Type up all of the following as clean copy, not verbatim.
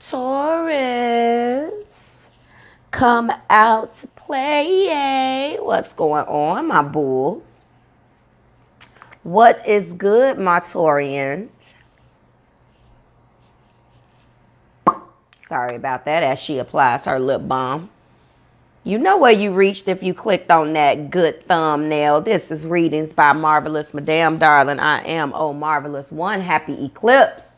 Taurus, come out to play. What's going on, my bulls? What is good, my Taurians? Sorry about that as she applies her lip balm. You know where you reached if you clicked on that good thumbnail. This is Readings by Marvelous Madame Darling. I am Marvelous One. Happy Eclipse.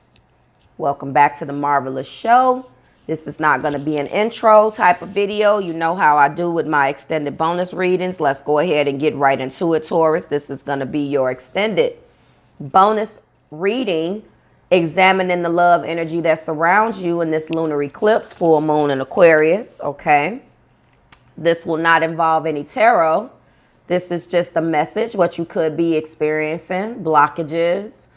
Welcome back to the Marvelous Show. This is not going to be an intro type of video. You know how I do with my extended bonus readings. Let's go ahead and get right into it, Taurus. This is going to be your extended bonus reading, examining the love energy that surrounds you in this lunar eclipse, full moon in Aquarius, okay? This will not involve any tarot. This is just a message, what you could be experiencing, blockages,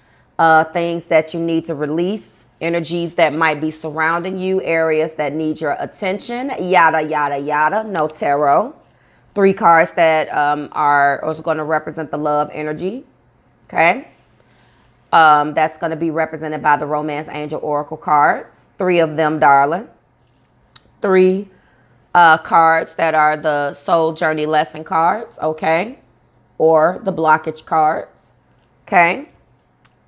things that you need to release, energies that might be surrounding you, areas that need your attention, yada, yada, yada. No tarot. 3 cards that are going to represent the love energy, okay? That's going to be represented by the Romance Angel Oracle cards. 3 of them, darling. 3 cards that are the Soul Journey Lesson cards, okay? Or the blockage cards, okay?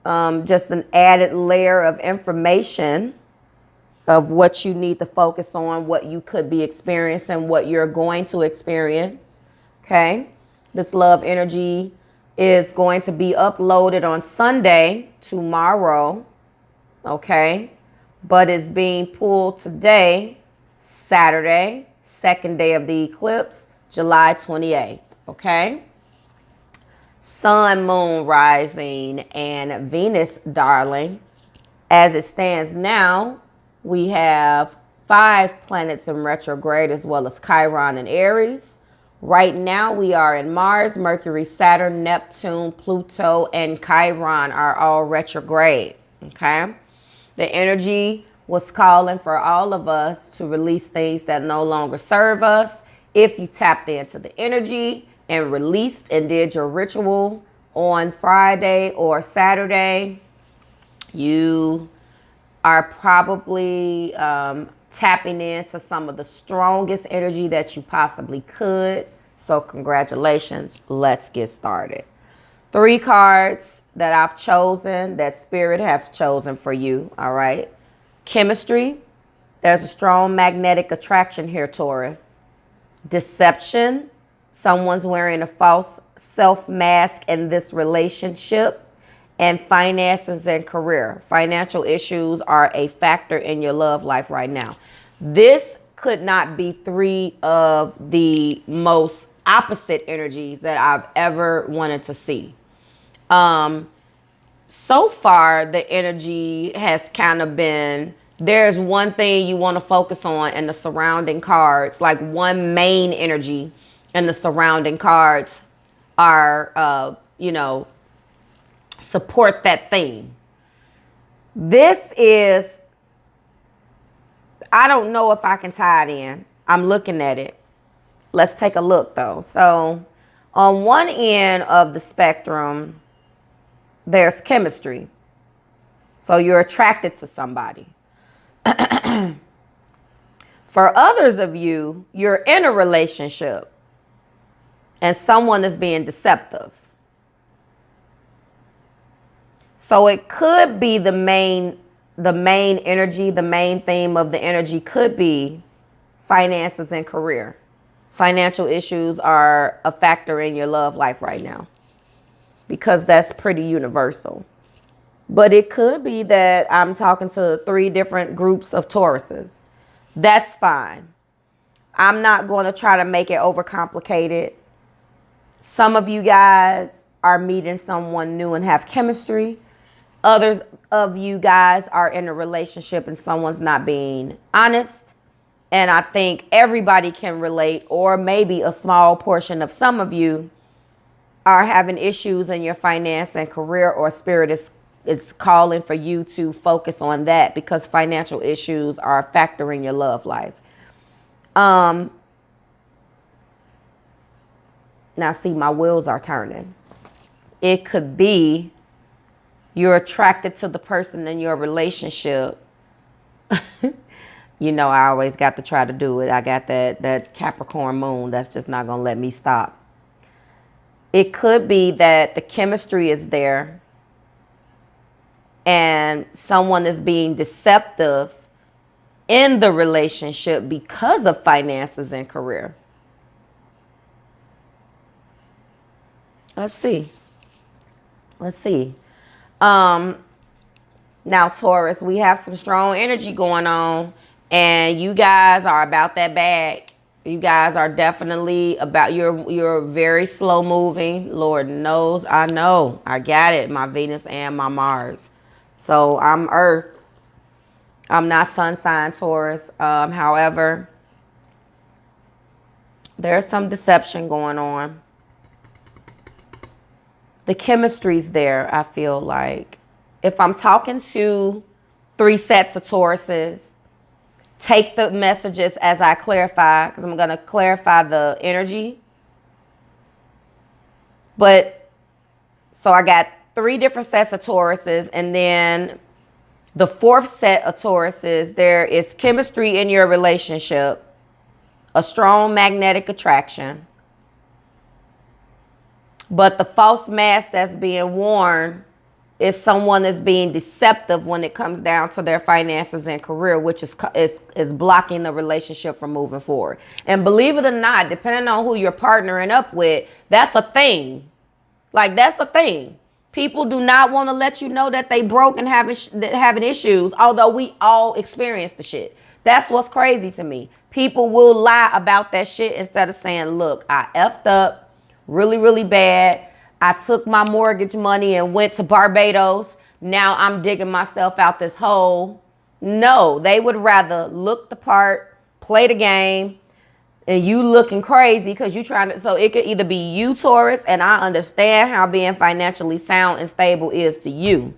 Just an added layer of information of what you need to focus on, what you could be experiencing, what you're going to experience, okay? This love energy is going to be uploaded on Sunday, tomorrow, okay? But it's being pulled today, Saturday, 2nd day of the eclipse, July 28th, okay? Sun, moon, rising, and Venus, darling. As it stands now, we have 5 planets in retrograde as well as Chiron and Aries. Right now we are in Mars, Mercury, Saturn, Neptune, Pluto, and Chiron are all retrograde, okay? The energy was calling for all of us to release things that no longer serve us. If you tapped into the energy and released and did your ritual on Friday or Saturday, you are probably tapping into some of the strongest energy that you possibly could. So congratulations. Let's get started. 3 cards that I've chosen, that Spirit has chosen for you, all right? Chemistry. There's a strong magnetic attraction here, Taurus. Deception. Someone's wearing a false self mask in this relationship. And finances and career. Financial issues are a factor in your love life right now. This could not be 3 of the most opposite energies that I've ever wanted to see. So far, the energy has kind of been, there's one thing you want to focus on in the surrounding cards, like one main energy, and the surrounding cards are, support that theme. This is, I don't know if I can tie it in. I'm looking at it. Let's take a look though. So on one end of the spectrum, there's chemistry. So you're attracted to somebody. For others of you, you're in a relationship and someone is being deceptive. So it could be the main energy, the main theme of the energy could be finances and career. Financial issues are a factor in your love life right now because that's pretty universal. But it could be that I'm talking to 3 different groups of Tauruses. That's fine. I'm not going to try to make it overcomplicated. Some of you guys are meeting someone new and have chemistry. Others of you guys are in a relationship and someone's not being honest. And I think everybody can relate, or maybe a small portion of some of you are having issues in your finance and career, or Spirit is calling for you to focus on that because financial issues are a factor in your love life. Now see, my wheels are turning. It could be you're attracted to the person in your relationship You know, I always got to try to do it. I got that Capricorn moon that's just not going to let me stop. It could be that the chemistry is there and someone is being deceptive in the relationship because of finances and career. Let's see. Now, Taurus, we have some strong energy going on, and you guys are about that bag. You guys are definitely about, you're very slow moving. Lord knows I know. I got it. My Venus and my Mars. So I'm Earth. I'm not sun sign Taurus. However, there's some deception going on. The chemistry's there, I feel like. If I'm talking to 3 sets of Tauruses, take the messages as I clarify, because I'm going to clarify the energy. But, so I got 3 different sets of Tauruses, and then the 4th set of Tauruses, there is chemistry in your relationship, a strong magnetic attraction. But the false mask that's being worn is someone that's being deceptive when it comes down to their finances and career, which is blocking the relationship from moving forward. And believe it or not, depending on who you're partnering up with, that's a thing. Like, that's a thing. People do not want to let you know that they broke and having issues, although we all experience the shit. That's what's crazy to me. People will lie about that shit instead of saying, look, I effed up really, really bad. I took my mortgage money and went to Barbados. Now I'm digging myself out this hole. No, they would rather look the part, play the game, and you looking crazy because you trying to. So it could either be you, Taurus, and I understand how being financially sound and stable is to you.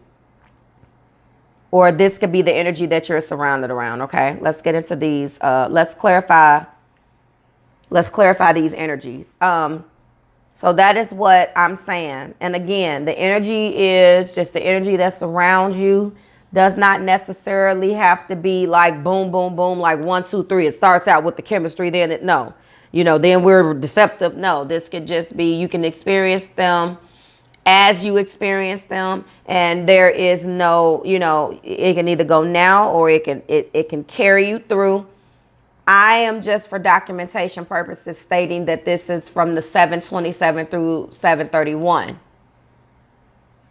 Or this could be the energy that you're surrounded around. Okay, let's get into these. Let's clarify these energies. So that is what I'm saying. And again, the energy is just the energy that surrounds you. Does not necessarily have to be like boom, boom, boom, like 1, 2, 3. It starts out with the chemistry, then then we're deceptive. No, this could just be, you can experience them as you experience them. And there is no, it can either go now or it can carry you through. I am just for documentation purposes stating that this is from the 7/27 through 7/31.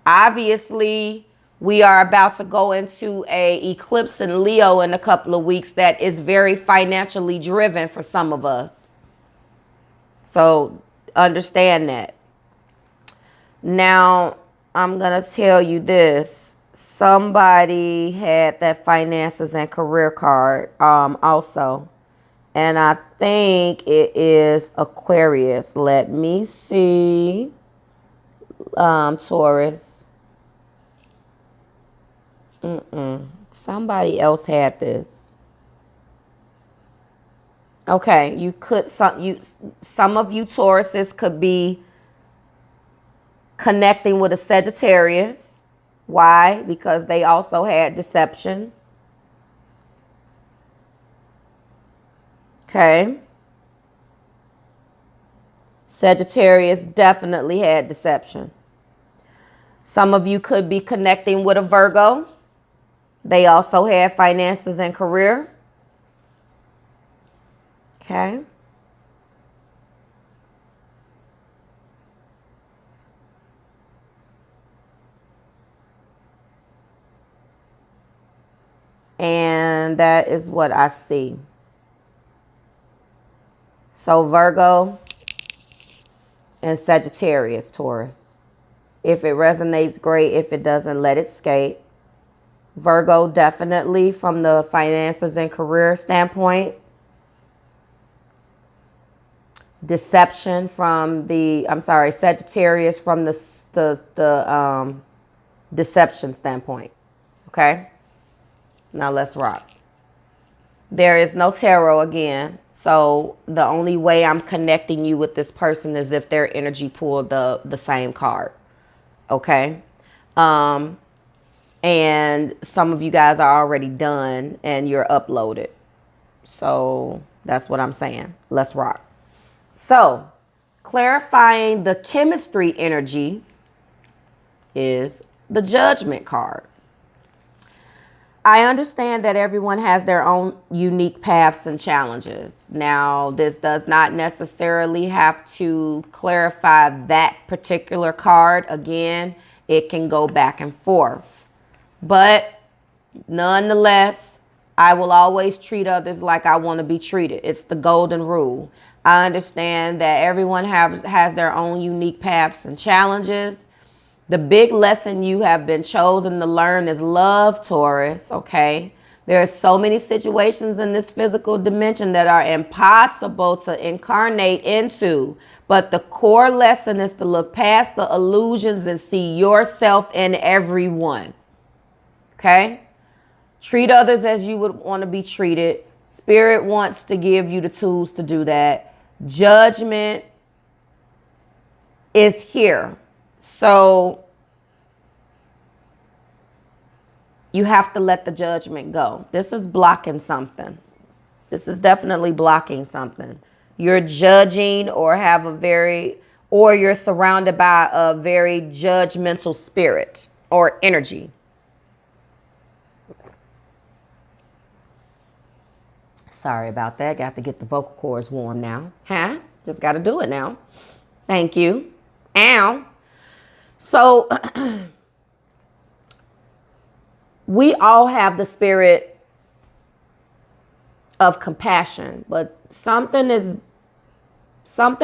Obviously, we are about to go into a eclipse in Leo in a couple of weeks that is very financially driven for some of us. So understand that. Now, I'm going to tell you this. Somebody had that finances and career card also. And I think it is Aquarius. Let me see. Taurus. Somebody else had this. Okay, some of you Tauruses could be connecting with a Sagittarius. Why? Because they also had deception. Okay. Sagittarius definitely had deception. Some of you could be connecting with a Virgo. They also had finances and career. Okay. And that is what I see. So Virgo and Sagittarius, Taurus. If it resonates, great. If it doesn't, let it escape. Virgo, definitely from the finances and career standpoint. Deception from Sagittarius from the deception standpoint. Okay? Now let's rock. There is no tarot again. So the only way I'm connecting you with this person is if their energy pulled the same card. Okay. And some of you guys are already done and you're uploaded. So that's what I'm saying. Let's rock. So clarifying the chemistry energy is the Judgment card. I understand that everyone has their own unique paths and challenges. Now, this does not necessarily have to clarify that particular card. Again, it can go back and forth. But nonetheless, I will always treat others like I want to be treated. It's the golden rule. I understand that everyone has their own unique paths and challenges. The big lesson you have been chosen to learn is love, Taurus, okay? There are so many situations in this physical dimension that are impossible to incarnate into. But the core lesson is to look past the illusions and see yourself in everyone, okay? Treat others as you would want to be treated. Spirit wants to give you the tools to do that. Judgment is here. So you have to let the judgment go. This is blocking something. This is definitely blocking something. You're judging or you're surrounded by a very judgmental spirit or energy. Sorry about that. Got to get the vocal cords warm now. Huh? Just got to do it now. Thank you. Ow. So we all have the spirit of compassion, but something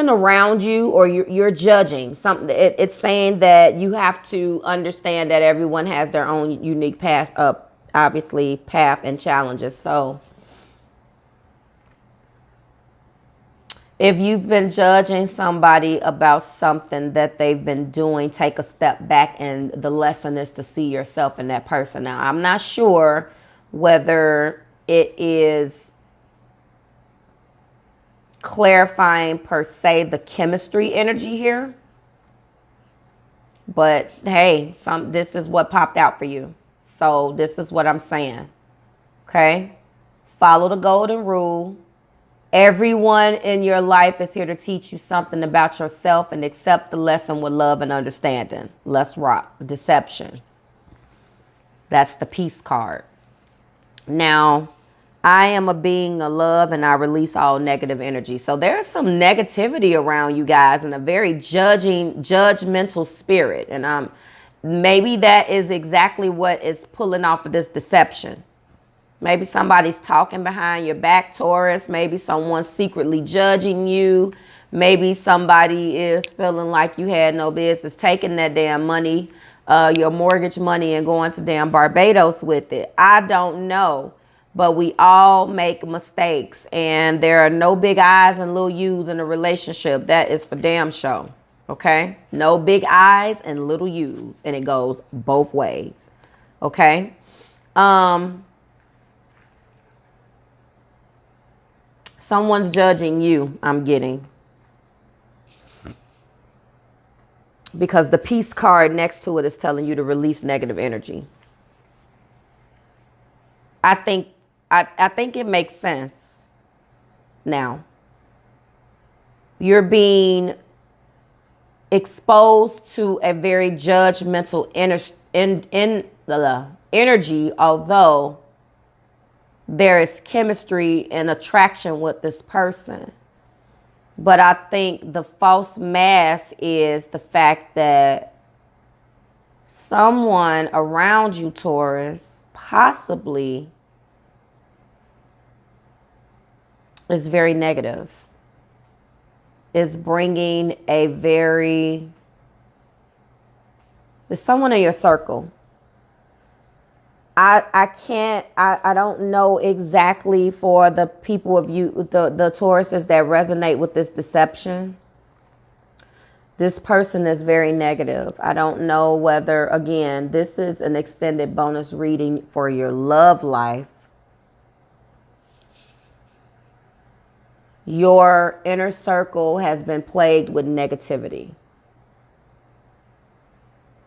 around you, or you're judging something. It's saying that you have to understand that everyone has their own unique path and challenges. So if you've been judging somebody about something that they've been doing, take a step back, and the lesson is to see yourself in that person. Now, I'm not sure whether it is clarifying per se the chemistry energy here, but hey, this is what popped out for you. So this is what I'm saying. Okay? Follow the golden rule. Everyone in your life is here to teach you something about yourself, and accept the lesson with love and understanding. Let's rock. Deception. That's the peace card. Now, I am a being of love, and I release all negative energy. So there's some negativity around you guys, and a very judgmental spirit. And maybe that is exactly what is pulling off of this deception. Maybe somebody's talking behind your back, Taurus. Maybe someone's secretly judging you. Maybe somebody is feeling like you had no business taking that damn money, your mortgage money, and going to damn Barbados with it. I don't know. But we all make mistakes. And there are no big I's and little U's in a relationship. That is for damn sure. Okay? No big I's and little U's. And it goes both ways. Okay? Someone's judging you, I'm getting. Because the peace card next to it is telling you to release negative energy. I think it makes sense now. You're being exposed to a very judgmental energy, although there is chemistry and attraction with this person. But I think the false mask is the fact that someone around you, Taurus, possibly is very negative. Is bringing there's someone in your circle. I don't know exactly for the people of you, the Tauruses that resonate with this deception. This person is very negative. I don't know whether, again, this is an extended bonus reading for your love life. Your inner circle has been plagued with negativity.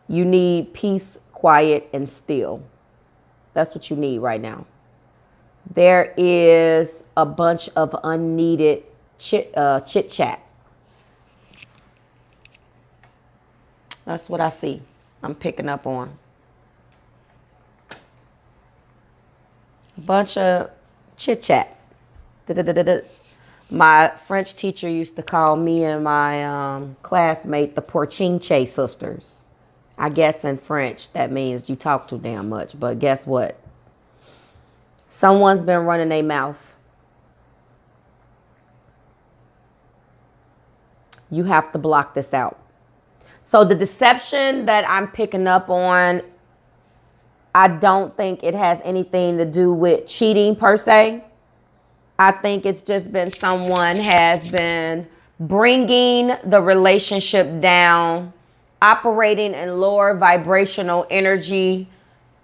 You need peace, quiet and still. That's what you need right now. There is a bunch of unneeded chit-chat. That's what I see. I'm picking up on. A bunch of chit-chat. My French teacher used to call me and my classmate the Porchinche sisters. I guess in French that means you talk too damn much. But guess what? Someone's been running their mouth. You have to block this out. So the deception that I'm picking up on, I don't think it has anything to do with cheating per se. I think it's just been someone has been bringing the relationship down, operating in lower vibrational energy,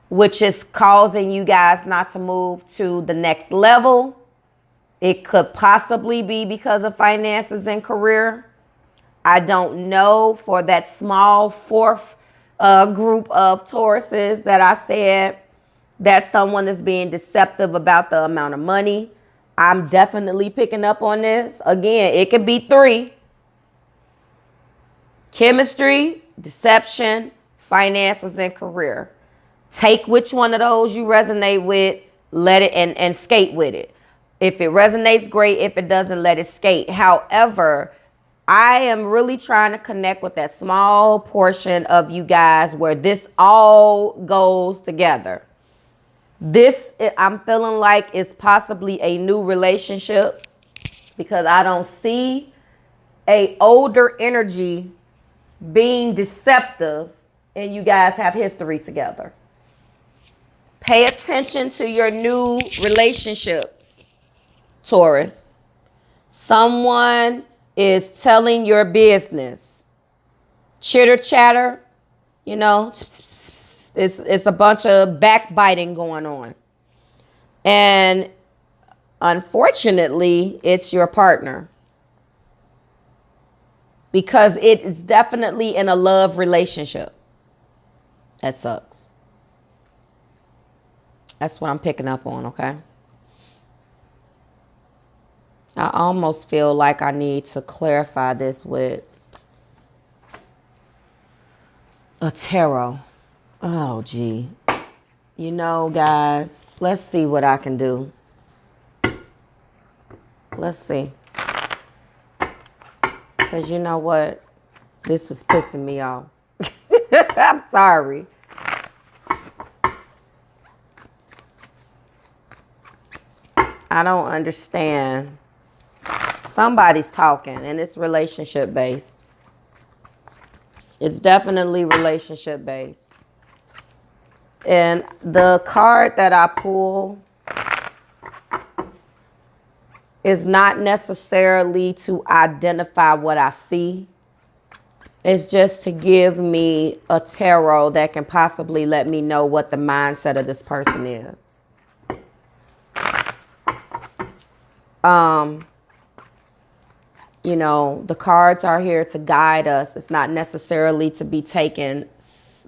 which is causing you guys not to move to the next level. It could possibly be because of finances and career. I don't know. For that small fourth group of Tauruses that I said that someone is being deceptive about the amount of money. I'm definitely picking up on this. Again, it could be 3. Chemistry, deception, finances, and career. Take which one of those you resonate with, let it and skate with it. If it resonates, great. If it doesn't, let it skate. However, I am really trying to connect with that small portion of you guys where this all goes together. This, I'm feeling like, is possibly a new relationship because I don't see a older energy being deceptive and you guys have history together. Pay attention to your new relationships, Taurus. Someone is telling your business. Chitter chatter, you know, it's a bunch of backbiting going on. And unfortunately, it's your partner. Because it is definitely in a love relationship. That sucks. That's what I'm picking up on, okay? I almost feel like I need to clarify this with a tarot. Oh, gee. You know, guys, let's see what I can do. Let's see. Because you know what? This is pissing me off. I'm sorry. I don't understand. Somebody's talking and it's relationship based. It's definitely relationship based. And the card that I pull is not necessarily to identify what I see. It's just to give me a tarot that can possibly let me know what the mindset of this person is. You know, the cards are here to guide us. It's not necessarily to be taken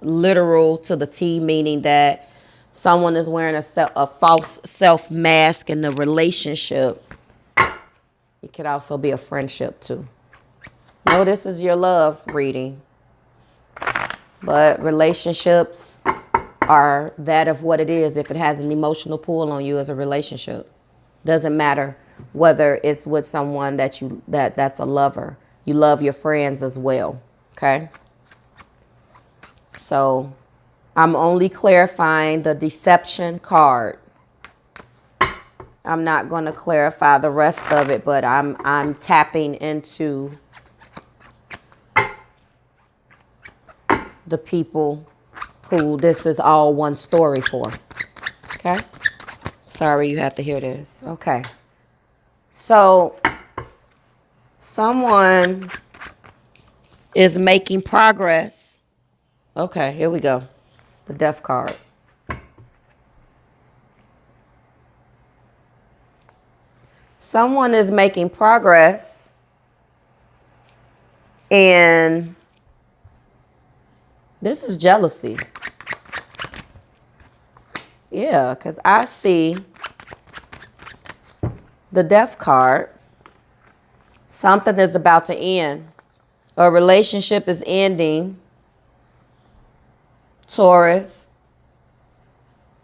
literal to the T, meaning that someone is wearing a false self mask in the relationship. It could also be a friendship too. No, this is your love reading. But relationships are that of what it is. If it has an emotional pull on you as a relationship, doesn't matter whether it's with someone that's a lover. You love your friends as well. Okay. So I'm only clarifying the deception card. I'm not going to clarify the rest of it, but I'm tapping into the people who this is all one story for. Okay? Sorry you have to hear this. Okay. So someone is making progress. Okay, here we go. The Death card. Someone is making progress and this is jealousy. Yeah, because I see the Death card. Something is about to end. A relationship is ending. Taurus.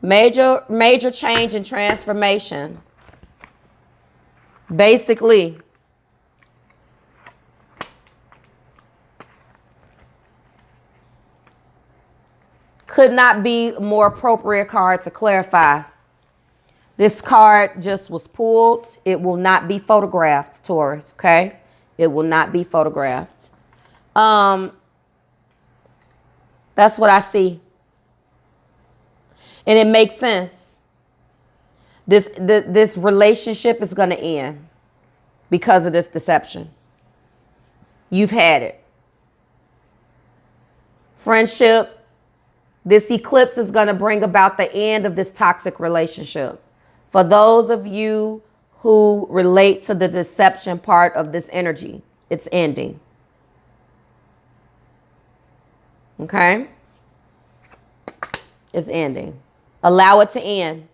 Major change and transformation. Basically, could not be a more appropriate card to clarify. This card just was pulled. It will not be photographed, Taurus, okay? It will not be photographed. That's what I see. And it makes sense. This relationship is going to end because of this deception. You've had it. Friendship. This eclipse is going to bring about the end of this toxic relationship. For those of you who relate to the deception part of this energy, it's ending. Okay? It's ending. Allow it to end.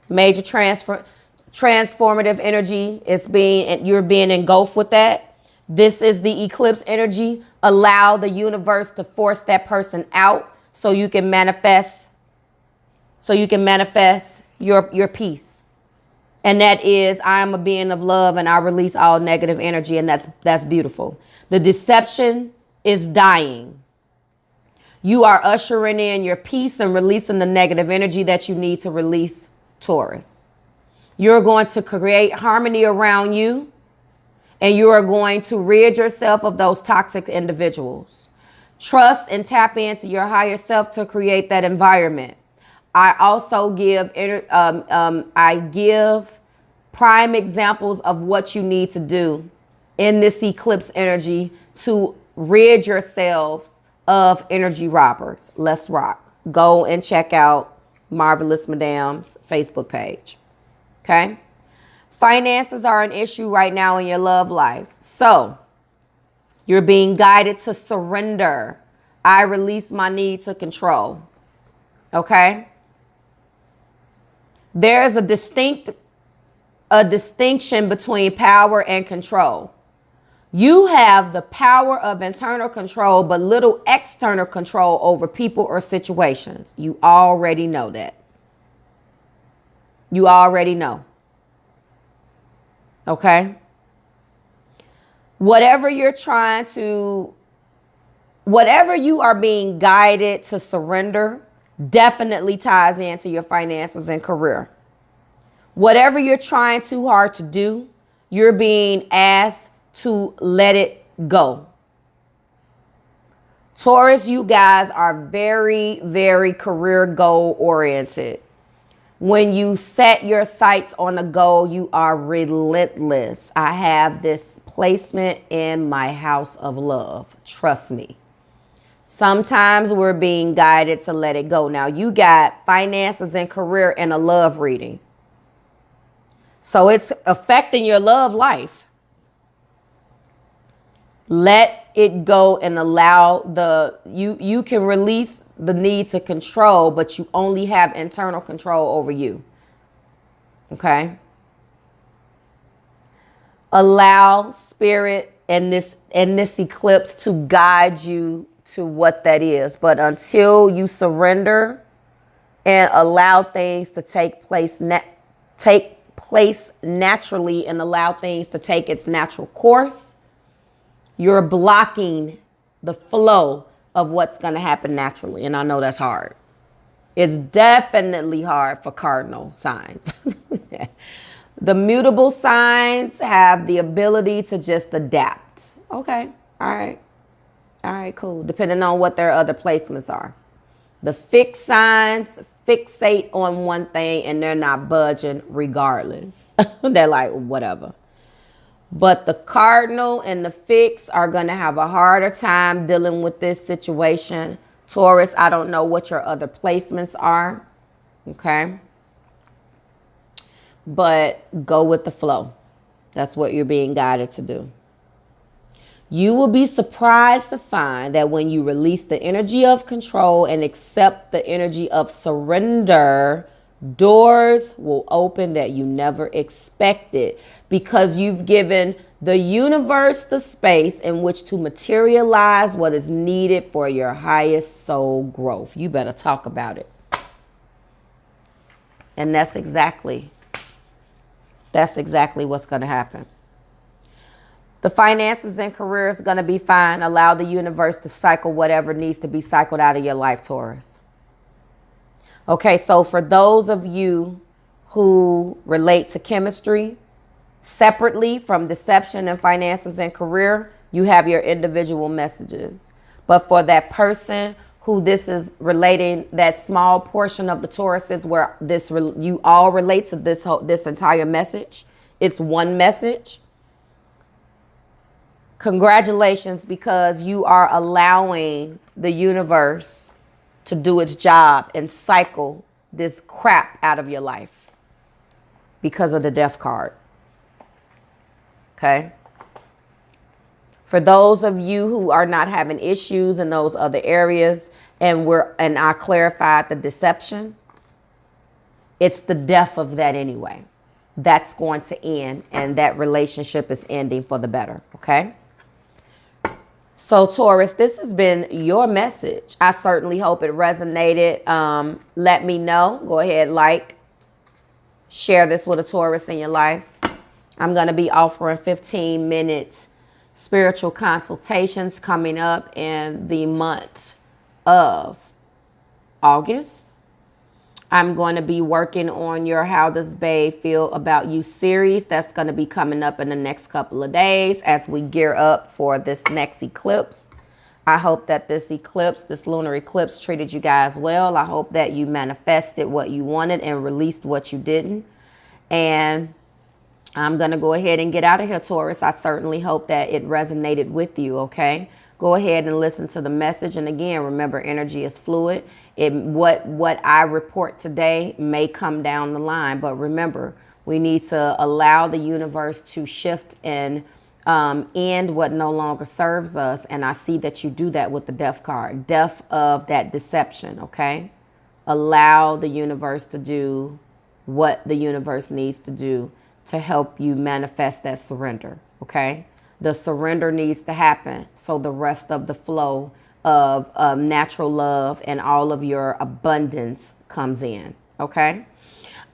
Major transformative energy is you're being engulfed with that. This is the eclipse energy. Allow the universe to force that person out so you can manifest. Your peace. And that is, I am a being of love and I release all negative energy, and that's beautiful. The deception is dying. You are ushering in your peace and releasing the negative energy that you need to release, Taurus. You're going to create harmony around you, and you are going to rid yourself of those toxic individuals. Trust and tap into your higher self to create that environment. I also give prime examples of what you need to do in this eclipse energy to rid yourselves of energy robbers. Let's rock. Go and check out Marvelous Madame's Facebook page. Okay. Finances are an issue right now in your love life. So you're being guided to surrender. I release my need to control. Okay. There's a distinction between power and control. You have the power of internal control, but little external control over people or situations. You already know that. You already know. Okay? Whatever you are being guided to surrender definitely ties into your finances and career. Whatever you're trying too hard to do, you're being asked to let it go. Taurus, you guys are very, very career goal oriented. When you set your sights on a goal, you are relentless. I have this placement in my house of love. Trust me. Sometimes we're being guided to let it go. Now, you got finances and career in a love reading. So it's affecting your love life. Let it go and allow you can release the need to control, but you only have internal control over you. Okay? Allow spirit and this eclipse to guide you to what that is. But until you surrender and allow things to take place naturally and allow things to take its natural course, you're blocking the flow of what's going to happen naturally. And I know that's hard. It's definitely hard for cardinal signs. The mutable signs have the ability to just adapt. Okay. All right. All right, cool. Depending on what their other placements are. The fixed signs fixate on one thing and they're not budging regardless. They're like, whatever. But the cardinal and the fixed are going to have a harder time dealing with this situation. Taurus, I don't know what your other placements are. Okay. But go with the flow. That's what you're being guided to do. You will be surprised to find that when you release the energy of control and accept the energy of surrender, doors will open that you never expected, because you've given the universe the space in which to materialize what is needed for your highest soul growth. You better talk about it. And that's exactly what's going to happen. The finances and career is going to be fine. Allow the universe to cycle whatever needs to be cycled out of your life, Taurus. Okay, so for those of you who relate to chemistry separately from deception and finances and career, you have your individual messages. But for that person who this is relating, that small portion of the Taurus is where you all relate to this entire message. It's one message. Congratulations, because you are allowing the universe to do its job and cycle this crap out of your life because of the Death card. Okay? For those of you who are not having issues in those other areas, and I clarified the deception, it's the death of that anyway. That's going to end, and that relationship is ending for the better. Okay? So Taurus, this has been your message. I certainly hope it resonated. Let me know. Go ahead, share this with a Taurus in your life. I'm going to be offering 15 minutes spiritual consultations coming up in the month of August. I'm going to be working on your How Does Bae Feel About You series. That's going to be coming up in the next couple of days as we gear up for this next eclipse. I hope that this lunar eclipse treated you guys well. I hope that you manifested what you wanted and released what you didn't. And I'm going to go ahead and get out of here, Taurus. I certainly hope that it resonated with you, okay? Go ahead and listen to the message. And again, remember, energy is fluid. What I report today may come down the line. But remember, we need to allow the universe to shift and end what no longer serves us. And I see that you do that with the Death card. Death of that deception, okay? Allow the universe to do what the universe needs to do to help you manifest that surrender, okay? The surrender needs to happen so the rest of the flow of natural love and all of your abundance comes in, okay?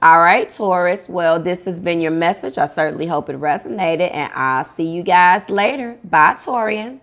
All right, Taurus. Well, this has been your message. I certainly hope it resonated, and I'll see you guys later. Bye, Taurians.